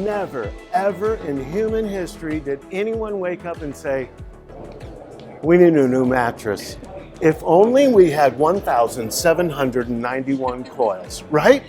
Never, ever in human history did anyone wake up and say, we need a new mattress. If only we had 1,791 coils, right?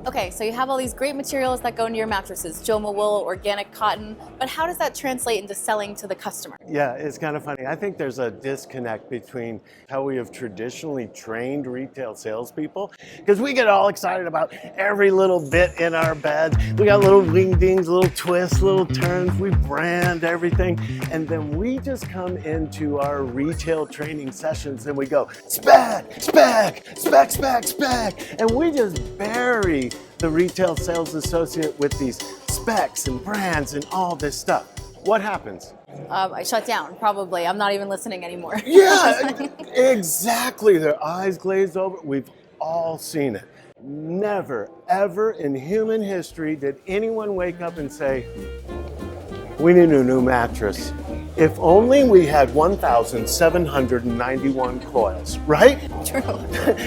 Okay, so you have all these great materials that go into your mattresses, Joma wool, organic cotton, but how does that translate into selling to the customer? Yeah, it's kind of funny. I think there's a disconnect between how we have traditionally trained retail salespeople, because we get all excited about every little bit in our bed. We got little wing dings, little twists, little turns. We brand everything. And then we just come into our retail training sessions and we go, spec, spec, spec, spec, spec. And we just bury the retail sales associate with these specs and brands and all this stuff. What happens? I shut down, probably. I'm not even listening anymore. Yeah, exactly. Their eyes glazed over. We've all seen it. Never, ever in human history did anyone wake up and say, we need a new mattress. If only we had 1,791 coils, right? True.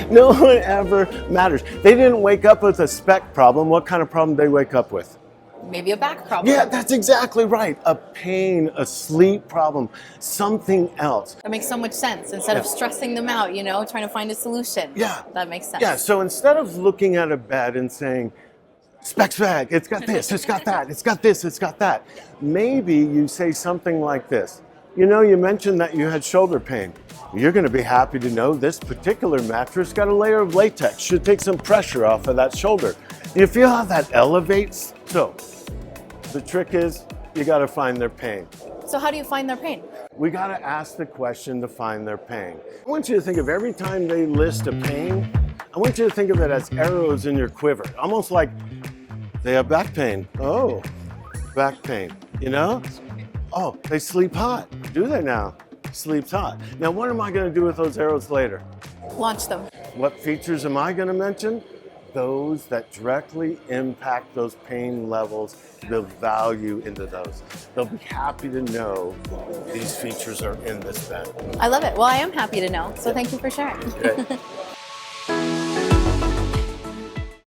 No one ever matters. They didn't wake up with a spec problem. What kind of problem did they wake up with? Maybe a back problem. Yeah, that's exactly right. A pain, a sleep problem, something else. That makes so much sense. Instead of stressing them out, you know, trying to find a solution. Yeah. That makes sense. Yeah, so instead of looking at a bed and saying, spec, spec, it's got this, it's got that, it's got this, it's got that. Maybe you say something like this. You know, you mentioned that you had shoulder pain. You're going to be happy to know this particular mattress got a layer of latex. Should take some pressure off of that shoulder. You feel how that elevates? So, the trick is you got to find their pain. So how do you find their pain? We got to ask the question to find their pain. I want you to think of every time they list a pain, I want you to think of it as arrows in your quiver. Almost like they have back pain. Oh, back pain, you know? Oh, they sleep hot. Do they now? Sleeps hot. Now, what am I going to do with those arrows later? Launch them. What features am I going to mention? Those that directly impact those pain levels, the value into those. They'll be happy to know these features are in this bed. I love it. Well, I am happy to know. So thank you for sharing. Okay.